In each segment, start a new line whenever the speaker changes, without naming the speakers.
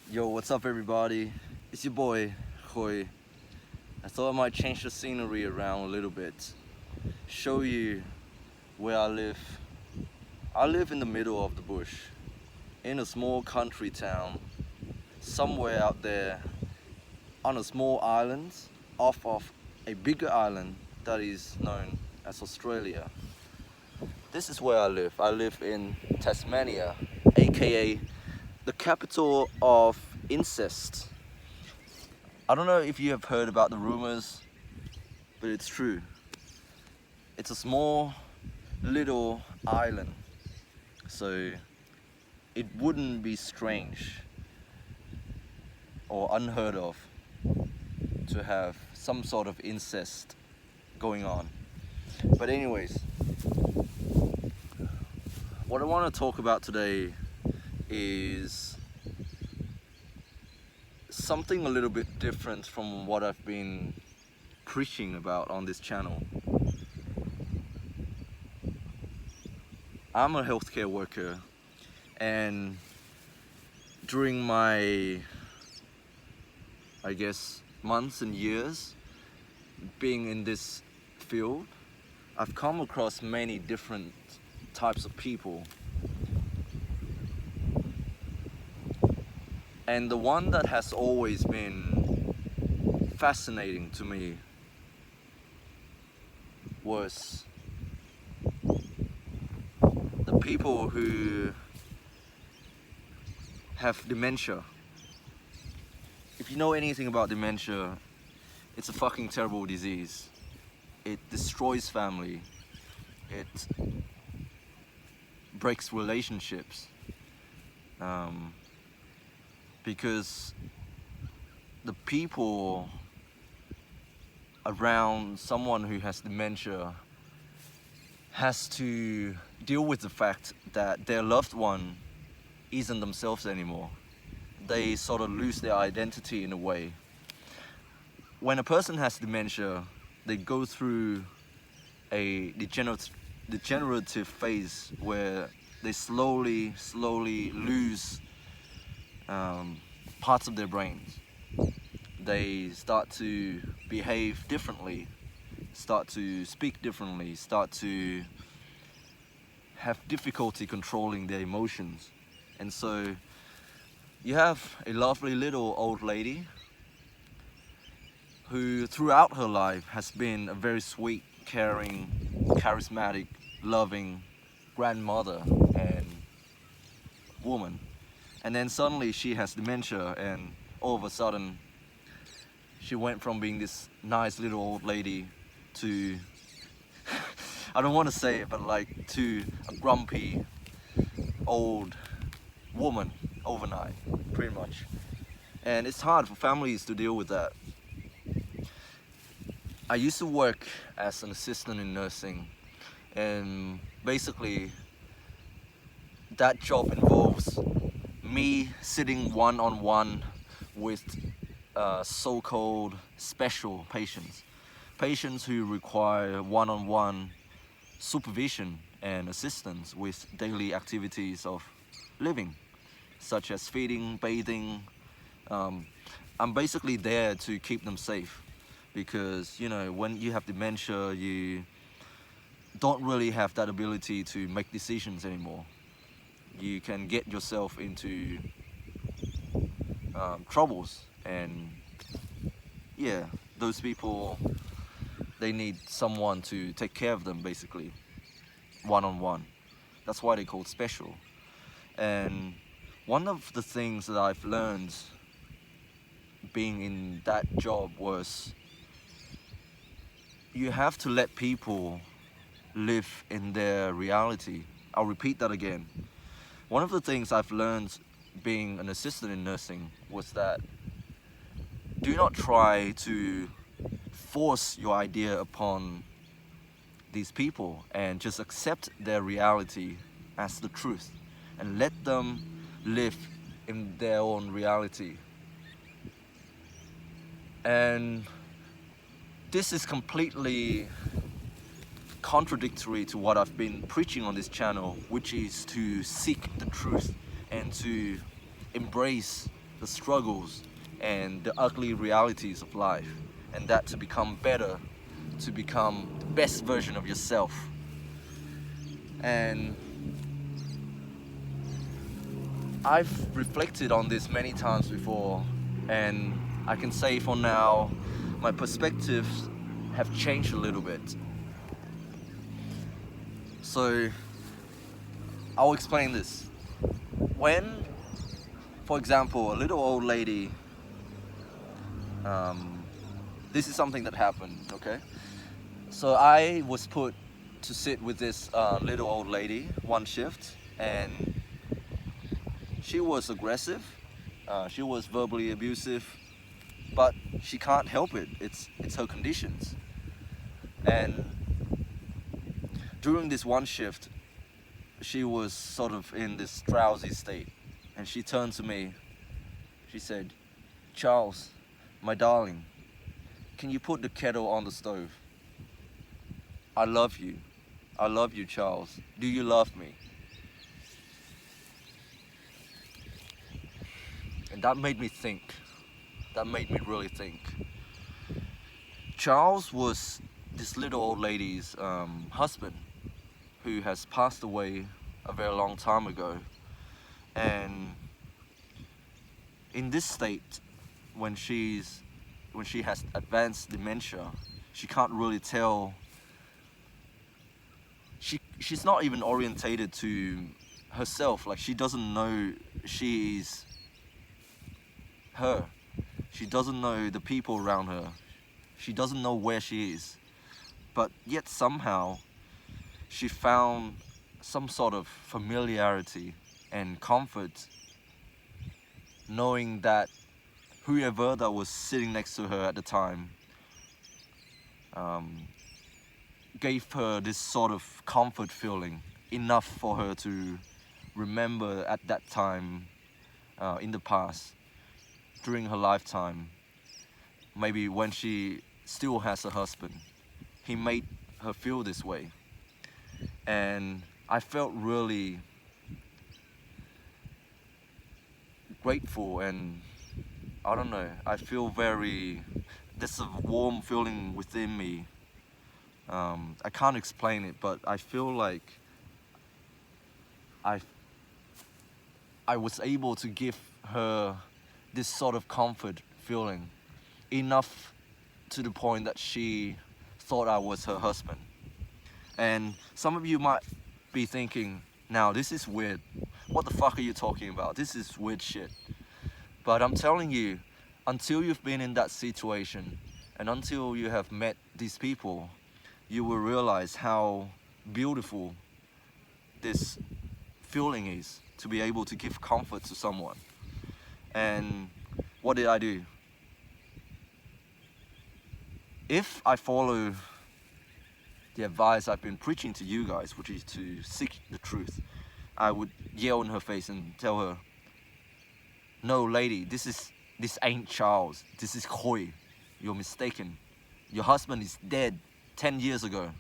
Yo, what's up, everybody? It's your boy, Hoi. I thought I might change the scenery around a little bit, show you where I live. I live in the middle of the bush, in a small country town, somewhere out there on a small island, off of a bigger island that is known as Australia. This is where I live. I live in Tasmania, aka the capital of incest. I don't know if you have heard about the rumors, but it's true. It's a small little island, so it wouldn't be strange or unheard of to have some sort of incest going on. But anyways, what I want to talk about today is something a little bit different from what I've been preaching about on this channel. I'm a healthcare worker, and during my, I guess, months and years being in this field, I've come across many different types of people. And the one that has always been fascinating to me was the people who have dementia. If you know anything about dementia, it's a fucking terrible disease. It destroys family. It breaks relationships. Because the people around someone who has dementia has to deal with the fact that their loved one isn't themselves anymore. They sort of lose their identity in a way. When a person has dementia, they go through a degenerative phase where they slowly lose parts of their brains. They start to behave differently, start to speak differently, start to have difficulty controlling their emotions. And so you have a lovely little old lady who throughout her life has been a very sweet, caring, charismatic, loving grandmother and woman. And then suddenly she has dementia, and all of a sudden she went from being this nice little old lady to I don't want to say it, but like to a grumpy old woman overnight, pretty much. And it's hard for families to deal with that. I used to work as an assistant in nursing, and basically that job involves me sitting one-on-one with so-called special patients who require one-on-one supervision and assistance with daily activities of living, such as feeding, bathing. I'm basically there to keep them safe, because you know, when you have dementia, you don't really have that ability to make decisions anymore. You can get yourself into troubles, and yeah, those people, they need someone to take care of them, basically, one-on-one. That's why they're called special. And one of the things that I've learned being in that job was you have to let people live in their reality. I'll repeat that again. One of the things I've learned being an assistant in nursing was that do not try to force your idea upon these people, and just accept their reality as the truth and let them live in their own reality. And this is completely contradictory to what I've been preaching on this channel, which is to seek the truth and to embrace the struggles and the ugly realities of life, and that to become better, to become the best version of yourself. And I've reflected on this many times before, and I can say for now my perspectives have changed a little bit. So I'll explain this. When, for example, a little old lady, this is something that happened, okay? So I was put to sit with this little old lady one shift, and she was aggressive, she was verbally abusive, but she can't help it. It's her conditions. And during this one shift, she was sort of in this drowsy state, and she turned to me. She said, "Charles, my darling, can you put the kettle on the stove? I love you. I love you, Charles. Do you love me?" And that made me think. That made me really think. Charles was this little old lady's husband, who has passed away a very long time ago. And in this state, when she has advanced dementia, she can't really tell. She's not even orientated to herself. Like, she doesn't know she's her. She doesn't know the people around her. She doesn't know where she is. But yet somehow she found some sort of familiarity and comfort knowing that whoever that was sitting next to her at the time gave her this sort of comfort feeling, enough for her to remember at that time in the past, during her lifetime, maybe when she still has a husband. He made her feel this way. And I felt really grateful, and I don't know, I feel there's a warm feeling within me. I can't explain it, but I feel like I was able to give her this sort of comfort feeling, enough to the point that she thought I was her husband. And some of you might be thinking, now this is weird. What the fuck are you talking about? This is weird shit. But I'm telling you, until you've been in that situation, and until you have met these people, you will realize how beautiful this feeling is, to be able to give comfort to someone. And what did I do? If I follow the advice I've been preaching to you guys, which is to seek the truth, I would yell in her face and tell her, "No, lady, this ain't Charles. This is Khoi. You're mistaken. Your husband is dead 10 years ago.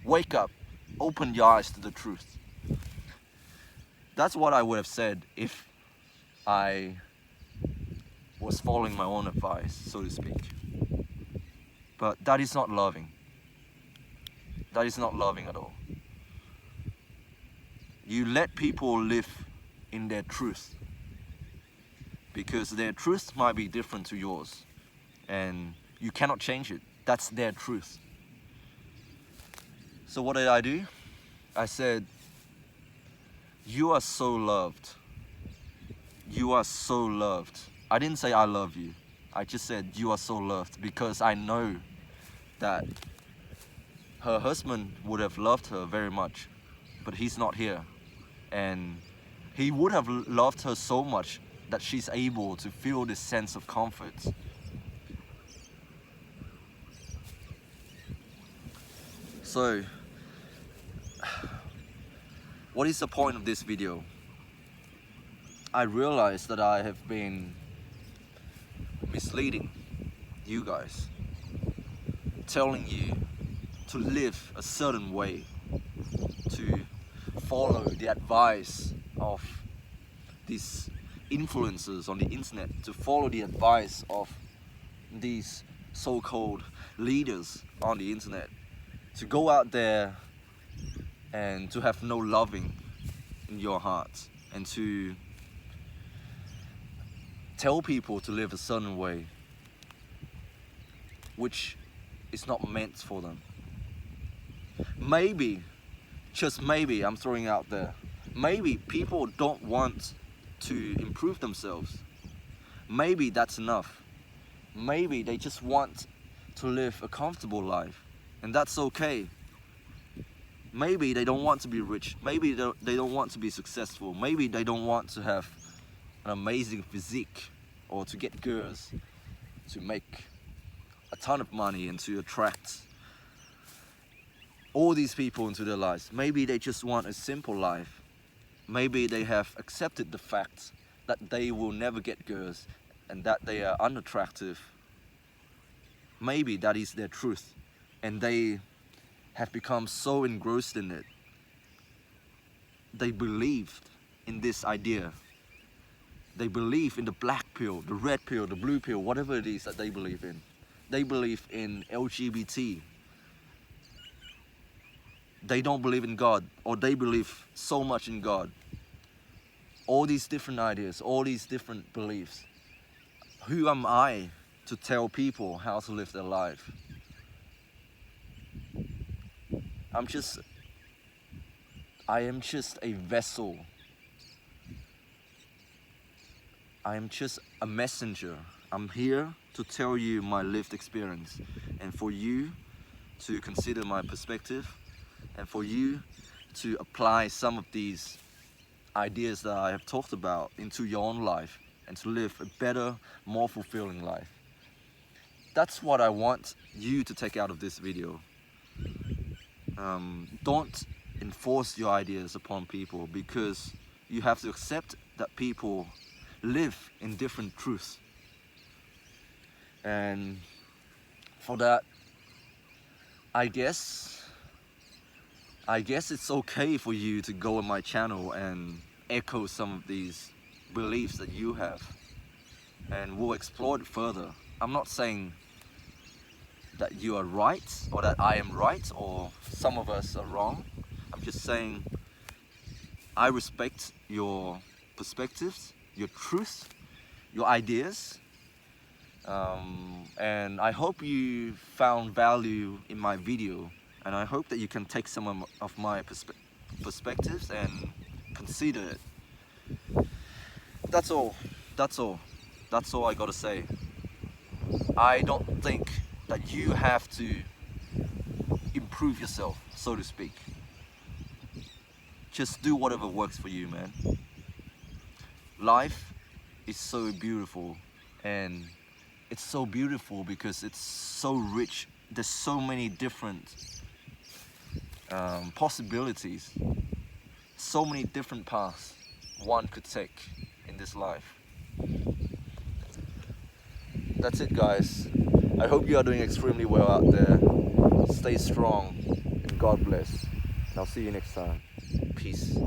Wake up. Open your eyes to the truth." That's what I would have said if I was following my own advice, so to speak. But that is not loving. That is not loving at all. You let people live in their truth, because their truth might be different to yours, and you cannot change it. That's their truth. So what did I do? I said, "You are so loved. You are so loved." I didn't say "I love you." I just said, "You are so loved," because I know that her husband would have loved her very much, but he's not here. And he would have loved her so much that she's able to feel this sense of comfort. So, what is the point of this video? I realized that I have been misleading you guys, telling you to live a certain way, to follow the advice of these influencers on the internet, to follow the advice of these so-called leaders on the internet, to go out there and to have no loving in your heart, and to tell people to live a certain way which is not meant for them. Maybe, just maybe, I'm throwing out there, maybe people don't want to improve themselves. Maybe that's enough. Maybe they just want to live a comfortable life, and that's okay. Maybe they don't want to be rich. Maybe they don't want to be successful. Maybe they don't want to have an amazing physique, or to get girls, to make a ton of money and to attract all these people into their lives. Maybe they just want a simple life. Maybe they have accepted the fact that they will never get girls and that they are unattractive. Maybe that is their truth, and they have become so engrossed in it. They believed in this idea. They believe in the black pill, the red pill, the blue pill, whatever it is that they believe in. They believe in LGBT. They don't believe in God, or they believe so much in God. All these different ideas, all these different beliefs. Who am I to tell people how to live their life? I am just a vessel. I am just a messenger. I'm here to tell you my lived experience, and for you to consider my perspective, and for you to apply some of these ideas that I have talked about into your own life, and to live a better, more fulfilling life. That's what I want you to take out of this video. Don't enforce your ideas upon people, because you have to accept that people live in different truths. And for that, I guess it's okay for you to go on my channel and echo some of these beliefs that you have, and we'll explore it further. I'm not saying that you are right, or that I am right, or some of us are wrong. I'm just saying I respect your perspectives, your truth, your ideas, and I hope you found value in my video, and I hope that you can take some of my perspectives and consider it. That's all I gotta say. I don't think that you have to improve yourself, so to speak. Just do whatever works for you, man. Life is so beautiful, and it's so beautiful because it's so rich. There's so many different possibilities, so many different paths one could take in this life. That's it, guys. I hope you are doing extremely well out there. Stay strong, and God bless. And I'll see you next time. Peace.